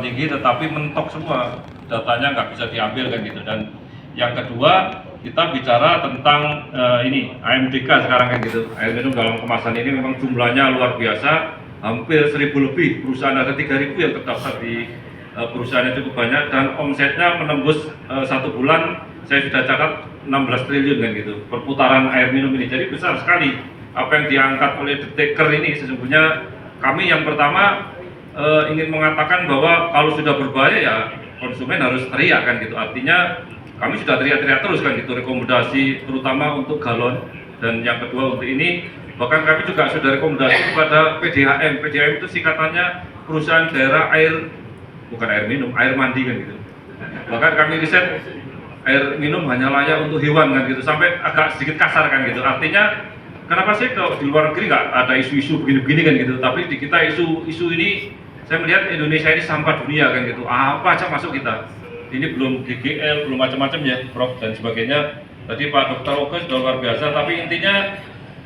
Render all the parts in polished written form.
tinggi tetapi mentok semua, datanya nggak bisa diambil kan gitu. Dan yang kedua kita bicara tentang ini AMDK sekarang kan gitu. Air minum dalam kemasan ini memang jumlahnya luar biasa, hampir 1000 lebih perusahaan, ada 3000 yang terdaftar di perusahaannya cukup banyak, dan omsetnya menembus satu bulan saya sudah catat 16 triliun kan gitu perputaran air minum ini. Jadi besar sekali apa yang diangkat oleh The Taker ini. Sesungguhnya kami yang pertama ingin mengatakan bahwa kalau sudah berbahaya ya konsumen harus teriak kan gitu. Artinya kami sudah teriak-teriak terus kan gitu, rekomendasi terutama untuk galon, dan yang kedua untuk ini bahkan kami juga sudah rekomendasi kepada PDHM. PDHM itu singkatannya perusahaan daerah air, bukan air minum, air mandi kan gitu. Bahkan kami riset air minum hanya layak untuk hewan kan gitu, sampai agak sedikit kasar kan gitu. Artinya kenapa sih kalau di luar negeri nggak ada isu-isu begini-begini kan gitu, tapi di kita isu ini saya melihat Indonesia ini sampah dunia kan gitu, apa aja masuk kita. Ini belum GGL, belum macam-macam ya Prof dan sebagainya. Tadi Pak Dr. Oke sudah luar biasa, tapi intinya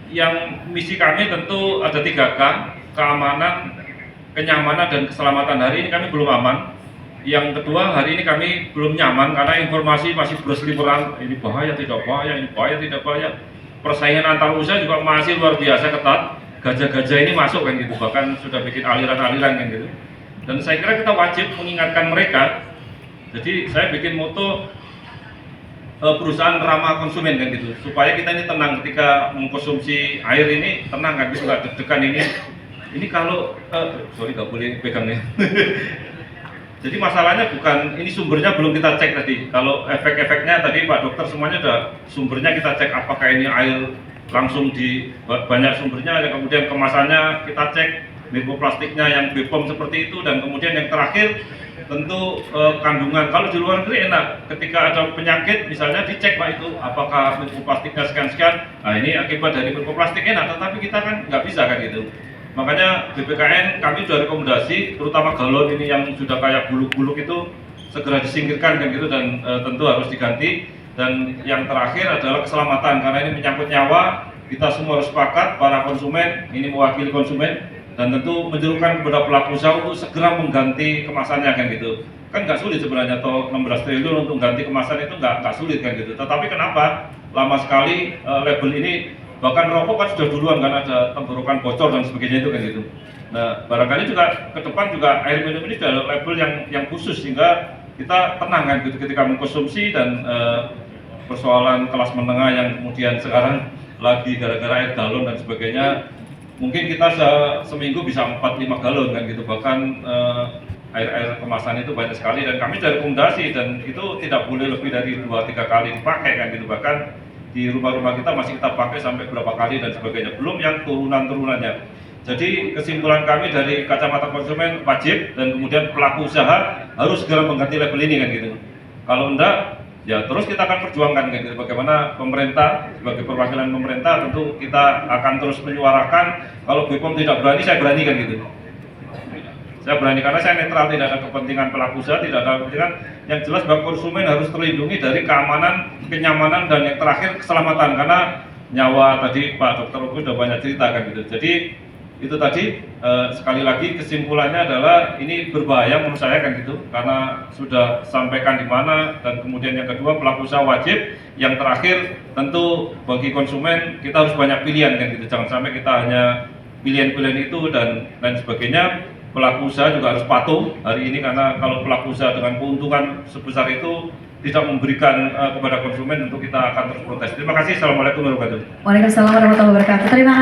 yang misi kami tentu ada 3K, keamanan, kenyamanan, dan keselamatan. Hari ini kami belum aman. Yang kedua, hari ini kami belum nyaman karena informasi masih berseliweran, ini bahaya, tidak bahaya, ini bahaya, tidak bahaya. Persaingan antar usaha juga masih luar biasa ketat. Gajah-gajah ini masuk kan gitu, bahkan sudah bikin aliran-aliran kan gitu. Dan saya kira kita wajib mengingatkan mereka. Jadi saya bikin moto perusahaan ramah konsumen kan gitu, supaya kita ini tenang ketika mengkonsumsi air ini, tenang kan gitu, nggak deg-degan ini. Ini kalau sorry nggak boleh pegangnya. Jadi masalahnya bukan ini, sumbernya belum kita cek tadi. Kalau efek-efeknya tadi Pak Dokter semuanya udah sumbernya kita cek, apakah ini air langsung di banyak sumbernya, dan kemudian kemasannya kita cek, mikroplastiknya yang BPOM seperti itu, dan kemudian yang terakhir tentu kandungan. Kalau di luar negeri enak, ketika ada penyakit misalnya dicek Pak itu apakah mikroplastiknya sekian-sekian. Nah ini akibat dari mikroplastik enak, tetapi kita kan nggak bisa kan gitu. Makanya BPKN kami sudah rekomendasi, terutama galon ini yang sudah kayak buluk-buluk itu segera disingkirkan kan gitu, dan tentu harus diganti. Dan yang terakhir adalah keselamatan, karena ini menyangkut nyawa. Kita semua harus sepakat, para konsumen, ini mewakili konsumen, dan tentu menyerukan kepada pelaku usaha untuk segera mengganti kemasannya kan gitu. Kan nggak sulit sebenarnya, toh 16 triliun untuk ganti kemasan itu nggak sulit kan gitu. Tetapi kenapa lama sekali label ini, bahkan rokok kan sudah duluan kan ada tenggorokan bocor dan sebagainya itu kan gitu. Nah barangkali juga ke depan juga air minum ini sudah ada label yang khusus, sehingga kita tenang kan gitu ketika mengkonsumsi. Dan persoalan kelas menengah yang kemudian sekarang lagi gara-gara air galon dan sebagainya, mungkin kita seminggu bisa 4-5 galon kan gitu. Bahkan air kemasan itu banyak sekali, dan kami sudah rekomendasi, dan itu tidak boleh lebih dari 2-3 kali dipakai kan gitu. Bahkan di rumah-rumah kita masih kita pakai sampai berapa kali dan sebagainya, belum yang turunan-turunannya. Jadi kesimpulan kami dari kacamata konsumen, wajib, dan kemudian pelaku usaha harus segera mengganti label ini kan gitu. Kalau enggak, ya terus kita akan perjuangkan kan gitu. Bagaimana pemerintah, sebagai perwakilan pemerintah tentu kita akan terus menyuarakan. Kalau BPOM tidak berani, saya berani kan gitu. Saya berani karena saya netral, tidak ada kepentingan pelaku usaha, tidak ada kepentingan. Yang jelas bahwa konsumen harus terlindungi dari keamanan, kenyamanan, dan yang terakhir keselamatan. Karena nyawa tadi Pak Dr. Oku sudah banyak cerita kan gitu. Jadi itu tadi sekali lagi kesimpulannya adalah ini berbahaya menurut saya kan gitu, karena sudah sampaikan di mana. Dan kemudian yang kedua, pelaku usaha wajib. Yang terakhir tentu bagi konsumen kita harus banyak pilihan kan gitu, jangan sampai kita hanya pilihan-pilihan itu dan lain sebagainya. Pelaku usaha juga harus patuh hari ini, karena kalau pelaku usaha dengan keuntungan sebesar itu tidak memberikan kepada konsumen, untuk kita akan terus protes. Terima kasih. Assalamualaikum warahmatullahi wabarakatuh. Waalaikumsalam warahmatullahi wabarakatuh. Terima kasih.